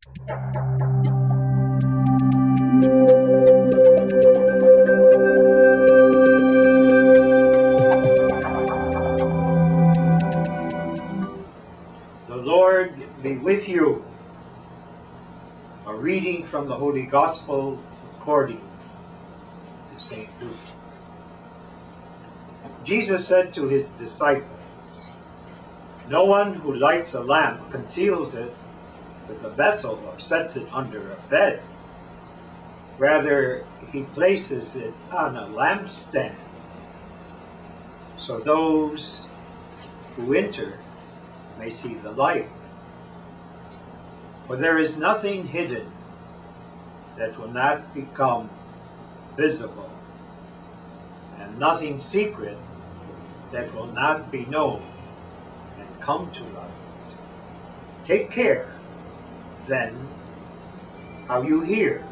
The Lord be with you. A reading from the Holy Gospel according to St. Luke. Jesus said to his disciples, "No one who lights a lamp conceals it with a vessel or sets it under a bed. Rather, he places it on a lampstand, so those who enter may see the light. For there is nothing hidden that will not become visible, and nothing secret that will not be known and come to light. Take care, then, how you hear.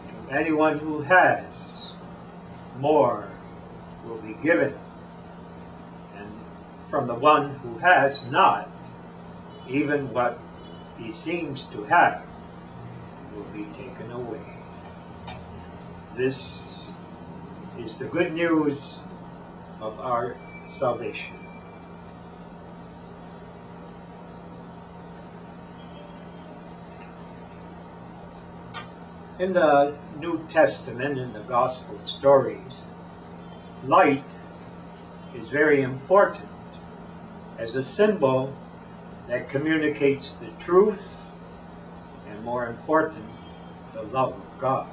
To anyone who has, more will be given, and from the one who has not, even what he seems to have will be taken away." This is the good news of our salvation. In the New Testament, in the Gospel stories, light is very important as a symbol that communicates the truth and, more important, the love of God.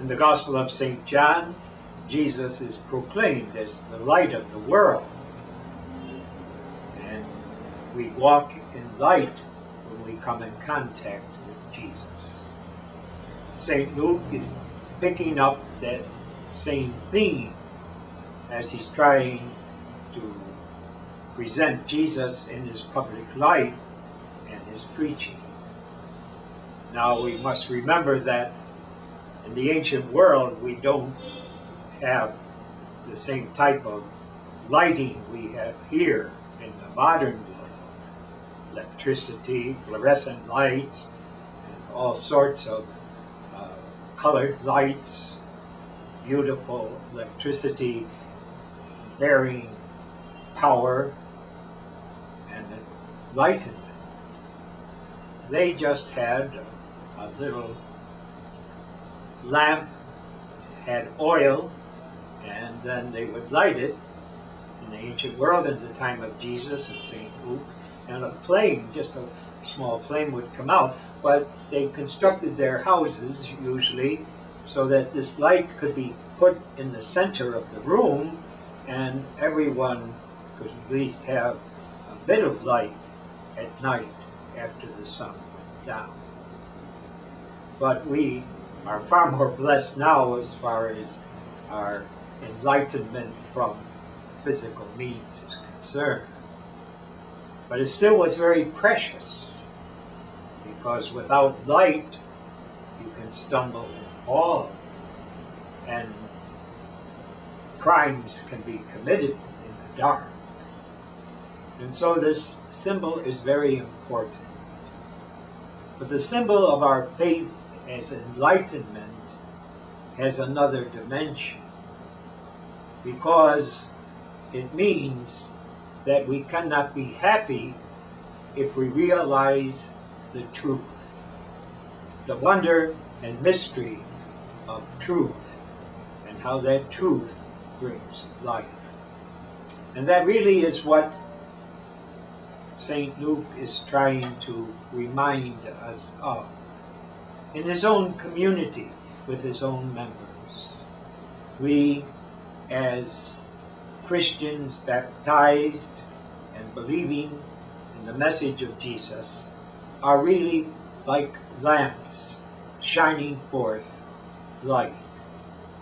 In the Gospel of St. John, Jesus is proclaimed as the light of the world, and we walk in light when we come in contact with Jesus. St. Luke is picking up that same theme as he's trying to present Jesus in his public life and his preaching. Now we must remember that in the ancient world we don't have the same type of lighting we have here in the modern world. Electricity, fluorescent lights, and all sorts of colored lights, beautiful electricity bearing power and enlightenment. They just had a little lamp, had oil, and then they would light it in the ancient world in the time of Jesus and St. Luke, and a flame, just a small flame would come out, but they constructed their houses usually so that this light could be put in the center of the room and everyone could at least have a bit of light at night after the sun went down. But we are far more blessed now as far as our enlightenment from physical means is concerned. But it still was very precious, because without light you can stumble and fall, and crimes can be committed in the dark. And so this symbol is very important. But the symbol of our faith as enlightenment has another dimension, because it means that we cannot be happy if we realize the truth, the wonder and mystery of truth, and how that truth brings life. And that really is what St. Luke is trying to remind us of in his own community with his own members. We, as Christians baptized and believing in the message of Jesus, are really like lamps shining forth light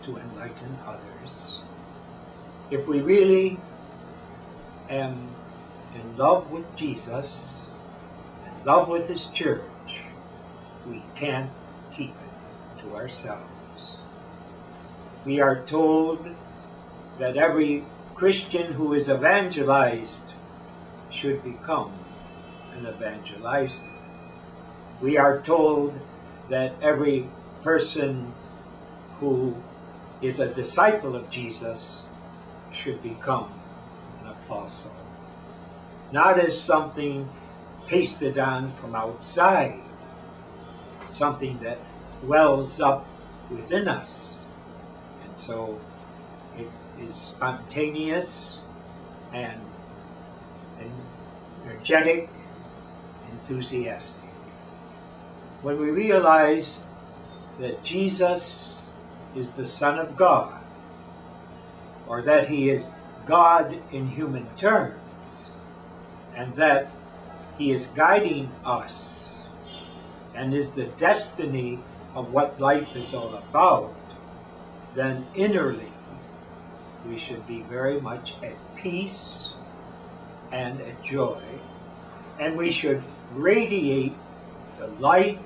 to enlighten others. If we really am in love with Jesus, in love with his church, we can't keep it to ourselves. We are told that every Christian who is evangelized should become an evangelizer. We are told that every person who is a disciple of Jesus should become an apostle. Not as something pasted on from outside, something that wells up within us. And so it is spontaneous and energetic, enthusiastic. When we realize that Jesus is the Son of God, or that he is God in human terms, and that he is guiding us and is the destiny of what life is all about, then innerly we should be very much at peace and at joy, and we should radiate the light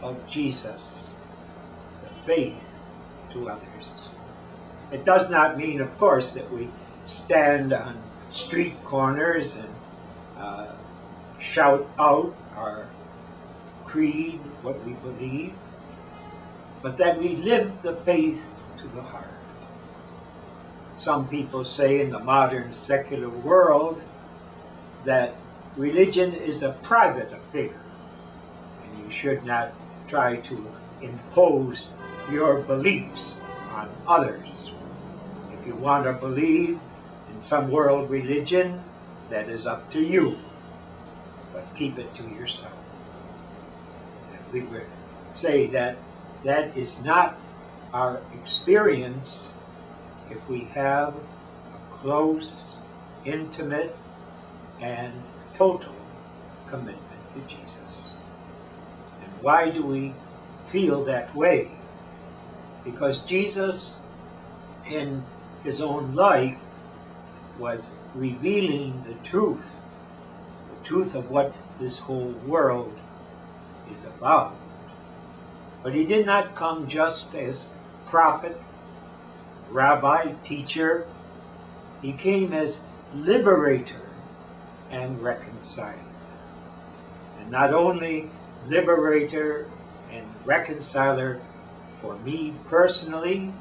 of Jesus, the faith, to others. It does not mean, of course, that we stand on street corners and shout out our creed, what we believe, but that we live the faith to the heart. Some people say in the modern secular world that religion is a private affair, and you should not try to impose your beliefs on others. If you want to believe in some world religion, that is up to you, but keep it to yourself. And we would say that that is not our experience if we have a close, intimate, and total commitment to Jesus. And why do we feel that way? Because Jesus, in his own life, was revealing the truth of what this whole world is about. But he did not come just as prophet, rabbi, teacher. He came as liberator and reconciler. And not only liberator and reconciler for me personally,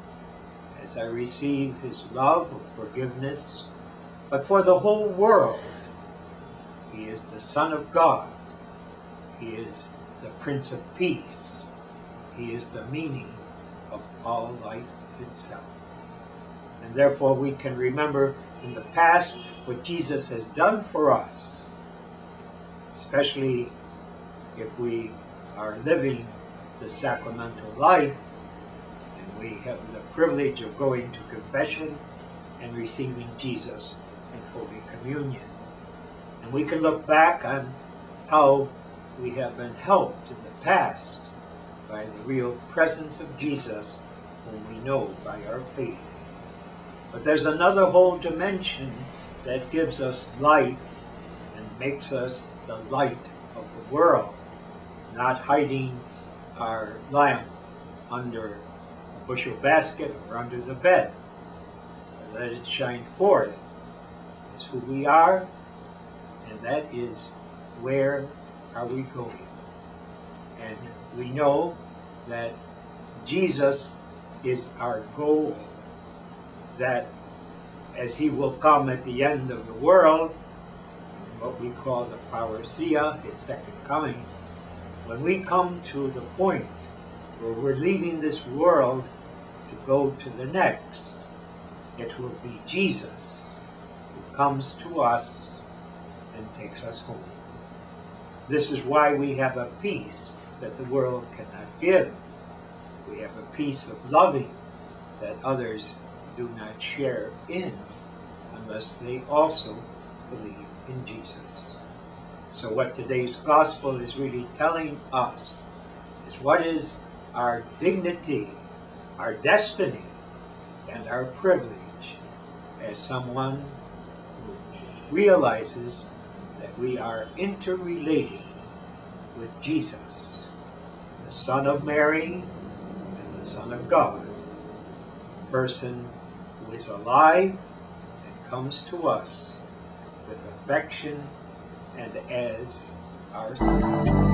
as I receive his love of forgiveness, but for the whole world. He is the Son of God. He is the Prince of Peace. He is the meaning of all life itself. And therefore we can remember in the past what Jesus has done for us, especially if we are living the sacramental life and we have the privilege of going to confession and receiving Jesus in Holy Communion. And we can look back on how we have been helped in the past by the real presence of Jesus, whom we know by our faith. But there's another whole dimension that gives us light and makes us the light of the world, not hiding our lamp under a bushel basket or under the bed. But let it shine forth as who we are, and that is where are we going. And we know that Jesus is our goal, that as he will come at the end of the world, what we call the parousia, his second coming, when we come to the point where we're leaving this world to go to the next, it will be Jesus who comes to us and takes us home. This is why we have a peace that the world cannot give. We have a peace of loving that others do not share in unless they also believe in Jesus. So what today's gospel is really telling us is what is our dignity, our destiny, and our privilege as someone who realizes that we are interrelating with Jesus, the Son of Mary and the Son of God, a person who is alive and comes to us with affection and as our Son.